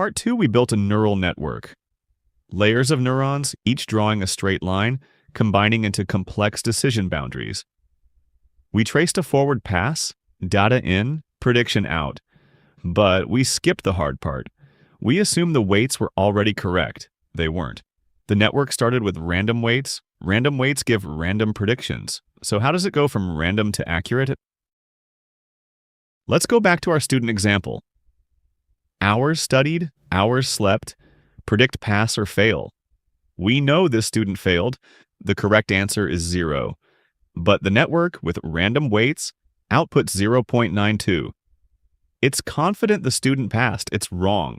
Part 2, we built a neural network. Layers of neurons, each drawing a straight line, combining into complex decision boundaries. We traced a forward pass, data in, prediction out. But we skipped the hard part. We assumed the weights were already correct. They weren't. The network started with random weights. Random weights give random predictions. So how does it go from random to accurate? Let's go back to our student example. Hours studied, hours slept, predict pass or fail. We know this student failed. The correct answer is 0. But the network, with random weights, outputs 0.92. It's confident the student passed. It's wrong.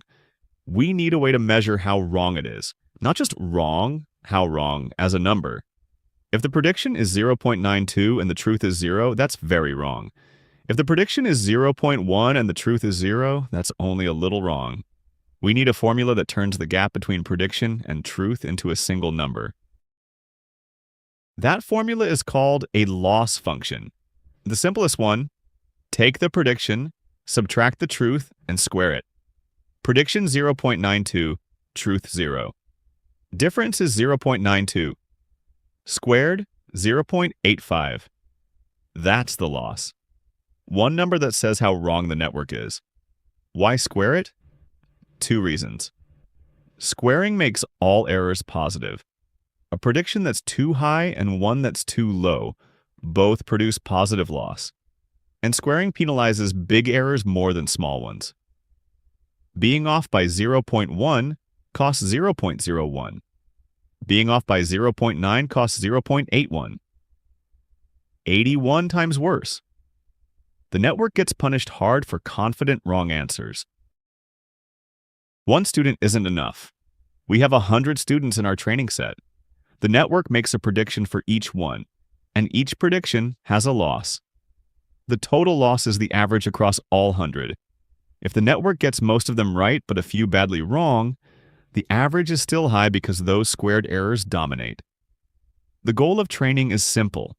We need a way to measure how wrong it is. Not just wrong, how wrong, as a number. If the prediction is 0.92 and the truth is 0, that's very wrong. If the prediction is 0.1 and the truth is 0, that's only a little wrong. We need a formula that turns the gap between prediction and truth into a single number. That formula is called a loss function. The simplest one, take the prediction, subtract the truth, and square it. Prediction 0.92, truth 0. Difference is 0.92. Squared, 0.85. That's the loss. One number that says how wrong the network is. Why square it? 2 reasons. Squaring makes all errors positive. A prediction that's too high and one that's too low both produce positive loss. And squaring penalizes big errors more than small ones. Being off by 0.1 costs 0.01. Being off by 0.9 costs 0.81. 81 times worse. The network gets punished hard for confident wrong answers. One student isn't enough. We have 100 students in our training set. The network makes a prediction for each one, and each prediction has a loss. The total loss is the average across all 100. If the network gets most of them right but a few badly wrong, the average is still high because those squared errors dominate. The goal of training is simple.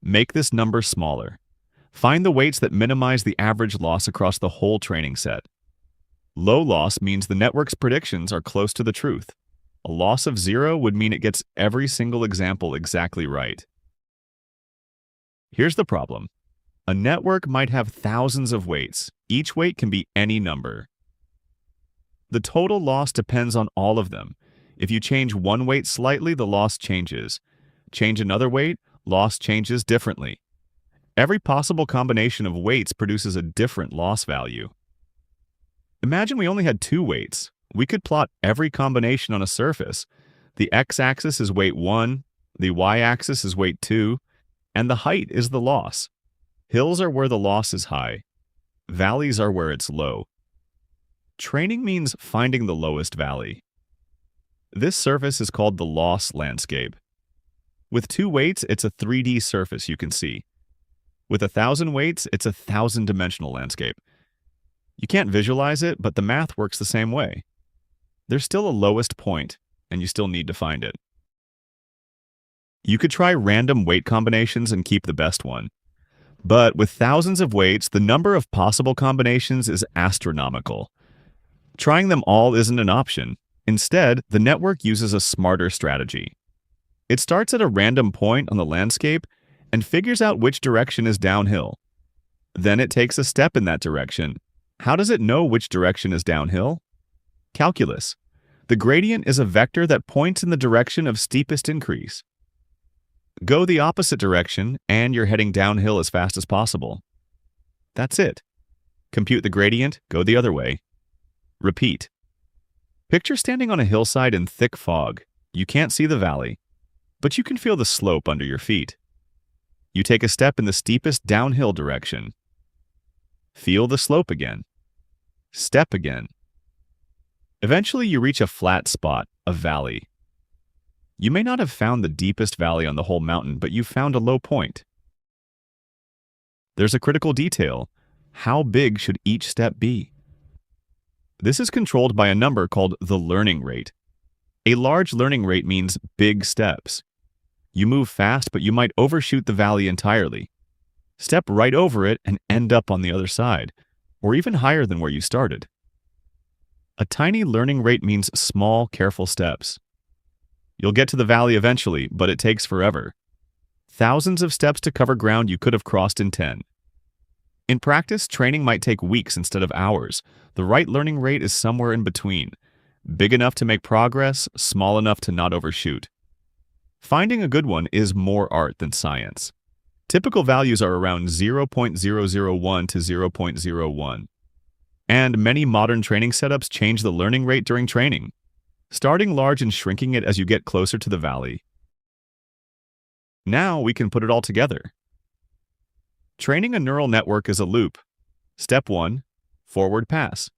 Make this number smaller. Find the weights that minimize the average loss across the whole training set. Low loss means the network's predictions are close to the truth. A loss of 0 would mean it gets every single example exactly right. Here's the problem. A network might have thousands of weights. Each weight can be any number. The total loss depends on all of them. If you change one weight slightly, the loss changes. Change another weight, loss changes differently. Every possible combination of weights produces a different loss value. Imagine we only had 2 weights. We could plot every combination on a surface. The x-axis is weight 1, the y-axis is weight 2, and the height is the loss. Hills are where the loss is high. Valleys are where it's low. Training means finding the lowest valley. This surface is called the loss landscape. With 2 weights, it's a 3D surface you can see. With 1,000 weights, it's a 1,000-dimensional landscape. You can't visualize it, but the math works the same way. There's still a lowest point, and you still need to find it. You could try random weight combinations and keep the best one. But with thousands of weights, the number of possible combinations is astronomical. Trying them all isn't an option. Instead, the network uses a smarter strategy. It starts at a random point on the landscape and figures out which direction is downhill. Then it takes a step in that direction. How does it know which direction is downhill? Calculus. The gradient is a vector that points in the direction of steepest increase. Go the opposite direction, and you're heading downhill as fast as possible. That's it. Compute the gradient, go the other way. Repeat. Picture standing on a hillside in thick fog. You can't see the valley, but you can feel the slope under your feet. You take a step in the steepest downhill direction. Feel the slope again. Step again. Eventually, you reach a flat spot, a valley. You may not have found the deepest valley on the whole mountain, but you found a low point. There's a critical detail. How big should each step be? This is controlled by a number called the learning rate. A large learning rate means big steps. You move fast, but you might overshoot the valley entirely. Step right over it and end up on the other side, or even higher than where you started. A tiny learning rate means small, careful steps. You'll get to the valley eventually, but it takes forever. Thousands of steps to cover ground you could have crossed in 10. In practice, training might take weeks instead of hours. The right learning rate is somewhere in between. Big enough to make progress, small enough to not overshoot. Finding a good one is more art than science. Typical values are around 0.001 to 0.01. And many modern training setups change the learning rate during training, starting large and shrinking it as you get closer to the valley. Now we can put it all together. Training a neural network is a loop. Step 1. Forward pass.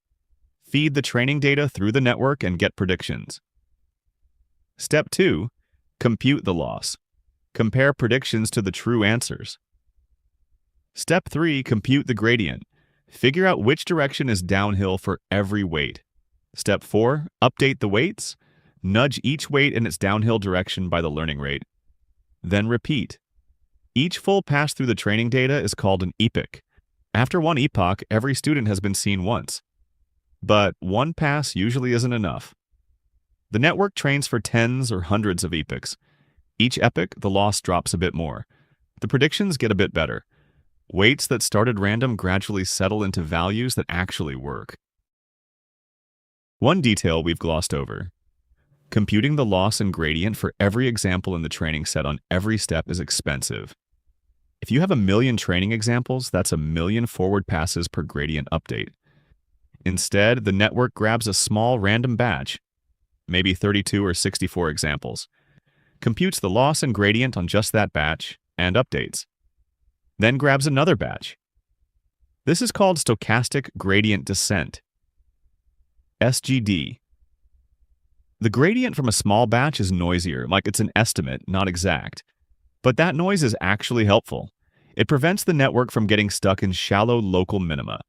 Feed the training data through the network and get predictions. Step 2. Compute the loss. Compare predictions to the true answers. Step 3. Compute the gradient. Figure out which direction is downhill for every weight. Step 4. Update the weights. Nudge each weight in its downhill direction by the learning rate. Then repeat. Each full pass through the training data is called an epoch. After one epoch, every student has been seen once. But one pass usually isn't enough. The network trains for tens or hundreds of epochs. Each epoch, the loss drops a bit more. The predictions get a bit better. Weights that started random gradually settle into values that actually work. One detail we've glossed over. Computing the loss and gradient for every example in the training set on every step is expensive. If you have 1,000,000 training examples, that's 1,000,000 forward passes per gradient update. Instead, the network grabs a small random batch, maybe 32 or 64 examples, computes the loss and gradient on just that batch, and updates. Then grabs another batch. This is called stochastic gradient descent, SGD. The gradient from a small batch is noisier, like it's an estimate, not exact. But that noise is actually helpful. It prevents the network from getting stuck in shallow local minima.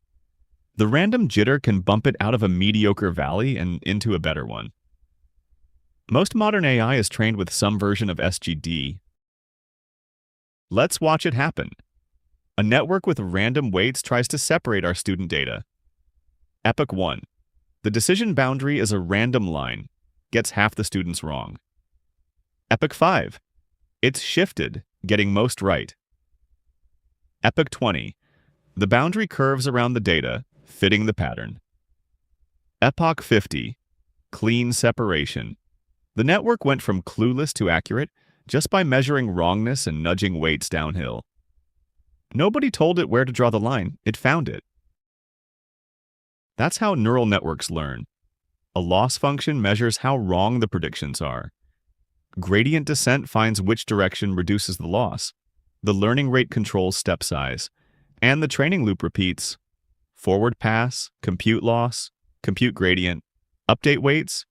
The random jitter can bump it out of a mediocre valley and into a better one. Most modern AI is trained with some version of SGD. Let's watch it happen. A network with random weights tries to separate our student data. Epoch 1. The decision boundary is a random line. Gets half the students wrong. Epoch 5. It's shifted, getting most right. Epoch 20. The boundary curves around the data, fitting the pattern. Epoch 50. Clean separation. The network went from clueless to accurate just by measuring wrongness and nudging weights downhill. Nobody told it where to draw the line, it found it. That's how neural networks learn. A loss function measures how wrong the predictions are. Gradient descent finds which direction reduces the loss. The learning rate controls step size. And the training loop repeats: forward pass, compute loss, compute gradient, update weights,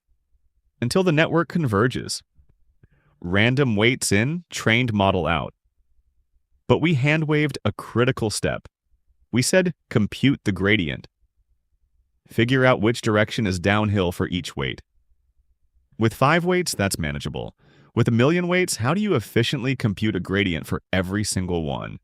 until the network converges. Random weights in, trained model out. But we hand-waved a critical step. We said compute the gradient. Figure out which direction is downhill for each weight. With 5 weights, that's manageable. With 1,000,000 weights, how do you efficiently compute a gradient for every single one?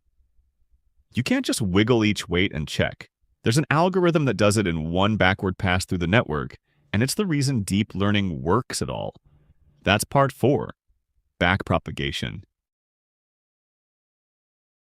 You can't just wiggle each weight and check. There's an algorithm that does it in one backward pass through the network, and it's the reason deep learning works at all. That's part 4, backpropagation.